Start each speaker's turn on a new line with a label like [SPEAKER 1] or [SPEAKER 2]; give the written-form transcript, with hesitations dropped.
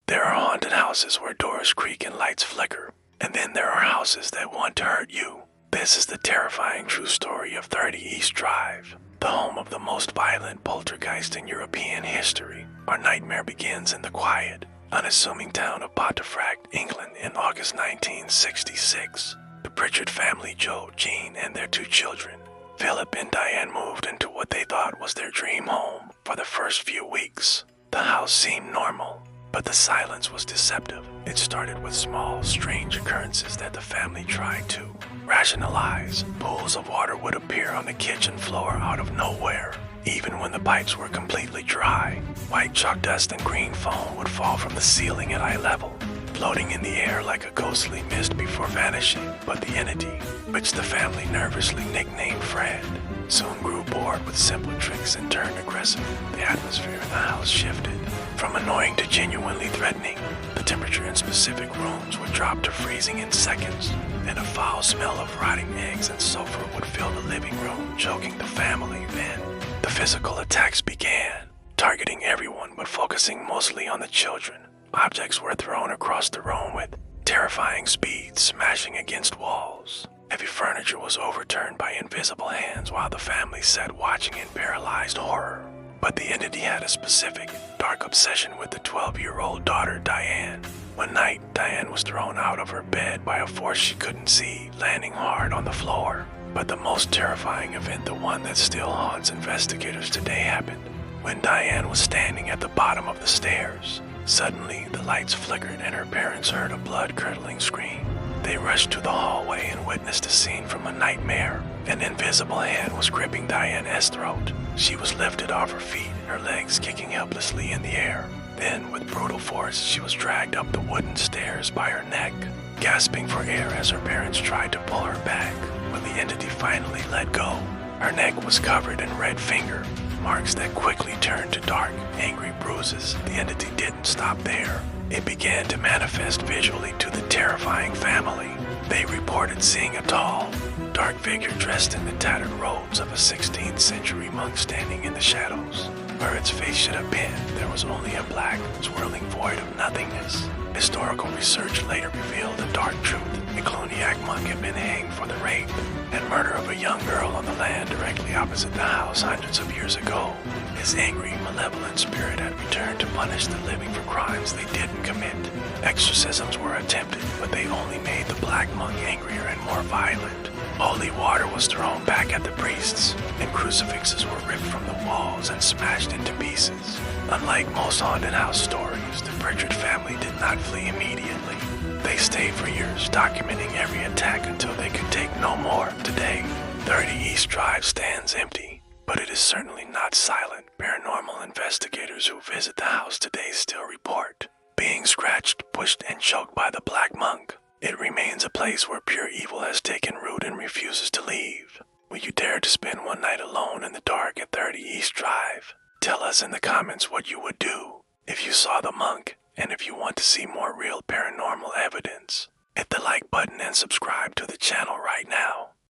[SPEAKER 1] There are haunted houses where doors creak and lights flicker, and then there are houses that want to hurt you. This is the terrifying true story of 30 East Drive, the home of the most violent poltergeist in European history. Our nightmare begins in the quiet, unassuming town of Pontefract, England in August 1966. The Pritchard family, Joe, Jean, and their 2 children, Philip and Diane, moved into what they thought was their dream home. For the first few weeks, the house seemed normal, but the silence was deceptive. It started with small, strange occurrences that the family tried to rationalize. Pools of water would appear on the kitchen floor out of nowhere, even when the pipes were completely dry. White chalk dust and green foam would fall from the ceiling at eye level, floating in the air like a ghostly mist before vanishing. But the entity, which the family nervously nicknamed Fred, soon grew bored with simple tricks and turned aggressive. The atmosphere in the house shifted from annoying to genuinely threatening. The temperature in specific rooms would drop to freezing in seconds, and a foul smell of rotting eggs and sulfur would fill the living room, choking the family. Then, the physical attacks began, targeting everyone but focusing mostly on the children. Objects were thrown across the room with terrifying speed, smashing against walls. Heavy furniture was overturned by invisible hands while the family sat watching in paralyzed horror. But the entity had a specific, dark obsession with the 12-year-old daughter, Diane. One night, Diane was thrown out of her bed by a force she couldn't see, landing hard on the floor. But the most terrifying event, the one that still haunts investigators today, happened when Diane was standing at the bottom of the stairs. Suddenly, the lights flickered and her parents heard a blood-curdling scream. They rushed to the hallway and witnessed a scene from a nightmare. An invisible hand was gripping Diane's throat. She was lifted off her feet, her legs kicking helplessly in the air. Then, with brutal force, she was dragged up the wooden stairs by her neck, gasping for air as her parents tried to pull her back. When the entity finally let go, her neck was covered in red finger marks that quickly turned to dark, angry bruises. The entity didn't stop there. It began to manifest visually to the terrifying family. They reported seeing a tall, dark figure dressed in the tattered robes of a 16th century monk standing in the shadows. Where its face should have been, there was only a black, swirling void of nothingness. Historical research later revealed a dark truth. A Cluniac monk had been hanged for the rape and murder of a young girl on the land directly opposite the house hundreds of years ago. His angry, malevolent spirit had returned to punish the living for crimes they didn't commit. Exorcisms were attempted, but they only made the black monk angrier and more violent. Holy water was thrown back at the priests, and crucifixes were ripped from the walls and smashed into pieces. Unlike most haunted house stories, the Pritchard family did not flee immediately. They stayed for years, documenting every attack until they could take no more. Today, 30 East Drive stands empty, but it is certainly not silent. Paranormal investigators who visit the house today still report being scratched, pushed, and choked by the black monk. It remains a place where pure evil has taken root and refuses to leave. Will you dare to spend one night alone in the dark at 30 East Drive? Tell us in the comments what you would do if you saw the monk, and if you want to see more real paranormal evidence. Hit the like button and subscribe to the channel right now.